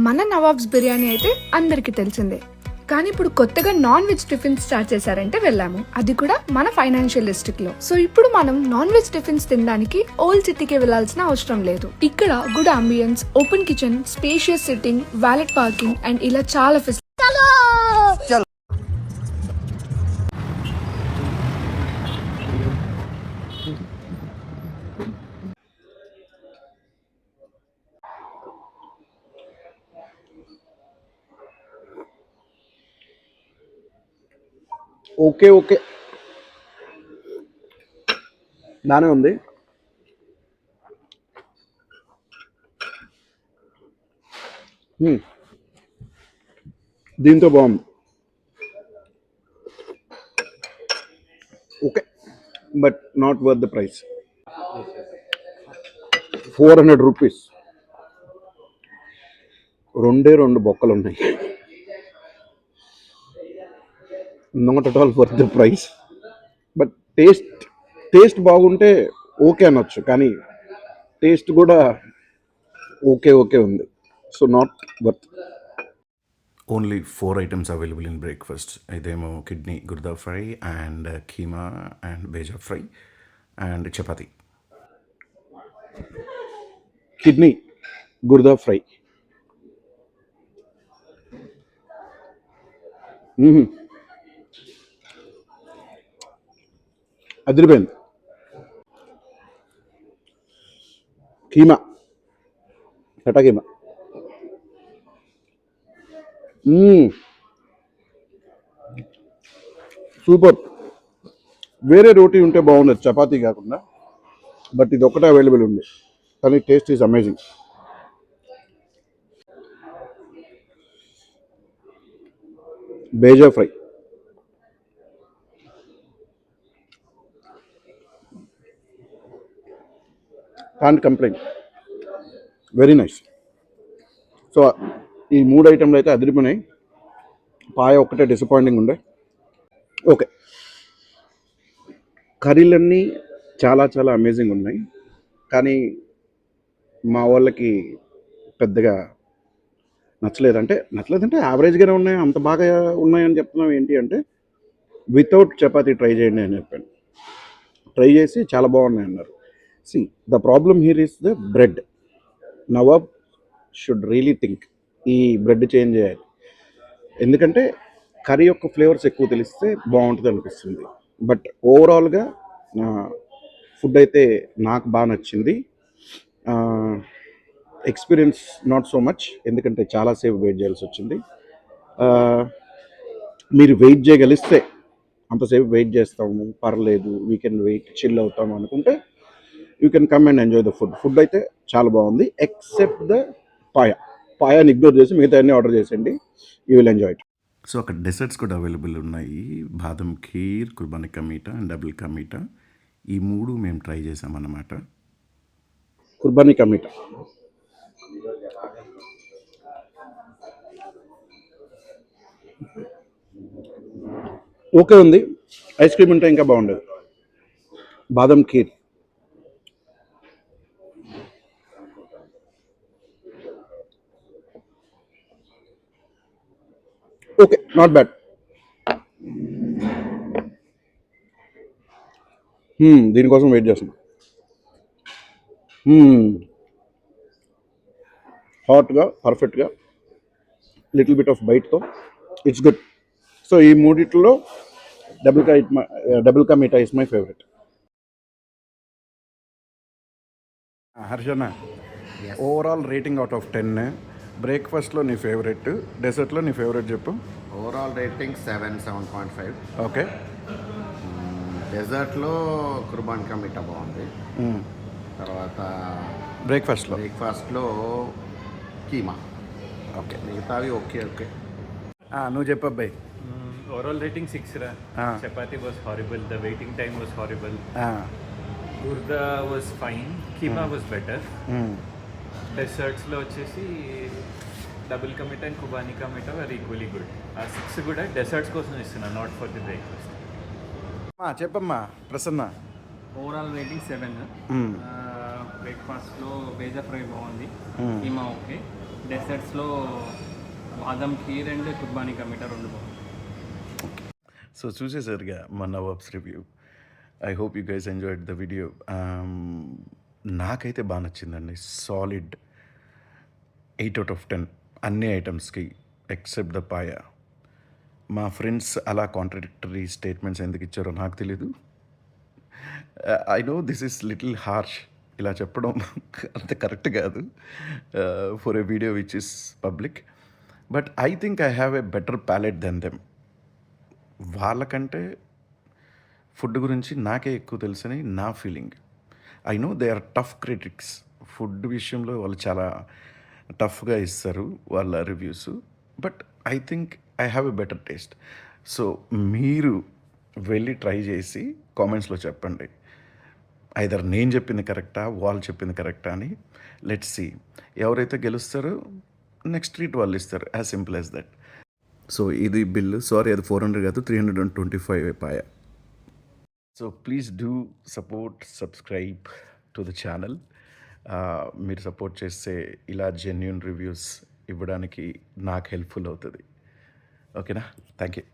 మన నవాబ్స్ బిర్యానీ అయితే అందరికీ తెలిసిందే. కానీ ఇప్పుడు కొత్తగా నాన్ వెజ్ టిఫిన్స్ స్టార్ట్ చేశారంటే వెళ్ళాము, అది కూడా మన ఫైనాన్షియల్ డిస్ట్రిక్ట్ లో. సో ఇప్పుడు మనం నాన్ వెజ్ టిఫిన్స్ తినడానికి ఓల్డ్ సిటీకి వెళ్లాల్సిన అవసరం లేదు. ఇక్కడ good ambience, open kitchen, spacious sitting, valet parking and ఇలా చాలా ఓకే ఓకే బాగానే ఉంది. దీంతో బాగుంది. Okay, but not worth the price. 400 rupees. రెండు బొక్కలు ఉన్నాయి. Not at all worth the price. But taste బాగుంటే ఓకే అనొచ్చు, కానీ టేస్ట్ కూడా ఓకే ఉంది. So not worth. Only 4 items available in breakfast. Idemo kidney gurda fry and keema and beja fry and chapati. Kidney గుర్దా fry. అదిరిపోయింది. కీమా, కటా keema. Super. వేరే రోటీ ఉంటే బాగుండదు, చపాతీ కాకుండా. బట్ ఇది ఒక్కటే అవైలబుల్ ఉంది, కానీ taste is amazing. Bheja fry, can't complaint, very nice. So ఈ 3 ఐటెంలు అయితే అదిరిపోయినాయి. పాయ ఒక్కటే డిసప్పాయింటింగ్ ఉండే. ఓకే, కర్రీలన్నీ చాలా చాలా అమేజింగ్ ఉన్నాయి, కానీ మా వాళ్ళకి పెద్దగా నచ్చలేదంటే యావరేజ్గానే ఉన్నాయి. అంత బాగా ఉన్నాయని చెప్తున్నాం ఏంటి అంటే, వితౌట్ చపాతీ ట్రై చేయండి అని చెప్పాను. ట్రై చేసి చాలా బాగున్నాయి అన్నారు. See the problem here is the bread. Nawab should really think, ఈ బ్రెడ్ చేంజ్ చేయాలి. ఎందుకంటే కర్రీ యొక్క ఫ్లేవర్స్ ఎక్కువ తెలిస్తే బాగుంటుంది అనిపిస్తుంది. బట్ ఓవరాల్గా ఫుడ్ అయితే నాకు బాగా నచ్చింది. ఎక్స్పీరియన్స్ నాట్ సో మచ్, ఎందుకంటే చాలాసేపు వెయిట్ చేయాల్సి వచ్చింది. మీరు వెయిట్ చేయగలిస్తే అంతసేపు వెయిట్ చేస్తాము, పర్లేదు, వీ కెన్ వెయిట్, చిల్ అవుతాము అనుకుంటే you can come and enjoy the food. Food అయితే చాలా బాగుంది, ఎక్సెప్ట్ ద పాయాని ఇగ్నోర్ చేసి మిగతా అన్నీ ఆర్డర్ చేసేయండి, you will enjoy it. So అక్కడ డెసర్ట్స్ కూడా అవైలబుల్ ఉన్నాయి. బాదం ఖీర్, కుర్బానీ కా మీఠా అండ్ డబుల్ కా మీఠా. ఈ 3 మేము ట్రై చేసామన్నమాట. కుర్బానీ కా మీఠా ఓకే ఉంది. ఐస్ క్రీమ్ ఉంటే ఇంకా బాగుండేది. Badam kheer okay, not bad. దీనికోసం వెయిట్ చేస్తున్నా. హాట్గా, పర్ఫెక్ట్గా, లిటిల్ బిట్ ఆఫ్ బైట్తో, ఇట్స్ గుడ్. సో ఈ మూడిట్లో double ka meetha is my favourite. Harshana, overall rating out of 10. బ్రేక్ఫాస్ట్లో నీ ఫేవరెట్, డెజర్ట్లో నీ ఫేవరెట్ చెప్పు. Overall rating 7.5. ఓకే. డెజర్ట్లో కుర్బాన్ కా మీఠా బాగుంది. తర్వాత బ్రేక్ఫాస్ట్లో కీమా. ఓకే, మిగతావి ఓకే. నువ్వు చెప్పు అబ్బాయి. Overall rating 6 ra. Chapati was horrible. The waiting time was horrible. Gurda was fine. Keema was better. Desserts lo vachesi double ka meeta and kubani ka meeta were equally good. 6 kuda desserts kosam istunna, not for the breakfast. చెప్పమ్మా Prasanna. Overall rating 7. బ్రేక్ఫాస్ట్లో bheja fry బాగుంది, keema okay. డెసర్ట్స్లో బాదం kheer and కుర్బానీ కా మీఠా రెండు బాగుంది. So చూసేసరిగా మా nawabs review. I hope you guys enjoyed the video. నాకైతే బాగా నచ్చిందండి. సాలిడ్ 8/10 అన్ని ఐటమ్స్కి ఎక్సెప్ట్ ద పాయ. మా ఫ్రెండ్స్ అలా కాంట్రడిక్టరీ స్టేట్మెంట్స్ ఎందుకు ఇచ్చారో నాకు తెలీదు. I know this is little harsh, ఇలా చెప్పడం అంత కరెక్ట్ కాదు for a video which is public. But I think I have a better palate than them. వాళ్ళకంటే ఫుడ్ గురించి నాకే ఎక్కువ తెలుసని నా feeling. I know they are tough critics. Food విషయంలో వాళ్ళు చాలా టఫ్గా ఇస్తారు వాళ్ళ reviews. But I think I have a better taste. So మీరు వెళ్ళి ట్రై చేసి కామెంట్స్లో చెప్పండి, ఐదర్ నేను చెప్పింది కరెక్టా వాళ్ళు చెప్పింది కరెక్టా అని. లెట్స్ సీ ఎవరైతే గెలుస్తారో నెక్స్ట్ ట్రీట్ వాళ్ళు ఇస్తారు. As simple as that. So ఇది బిల్లు. సారీ, అది 400 కాదు, 325 పాయ. So please do support, subscribe to the channel. మీరు సపోర్ట్ చేస్తే ఇలా జెన్యూన్ రివ్యూస్ ఇవ్వడానికి నాకు హెల్ప్ఫుల్ అవుతుంది. ఓకేనా? Thank you.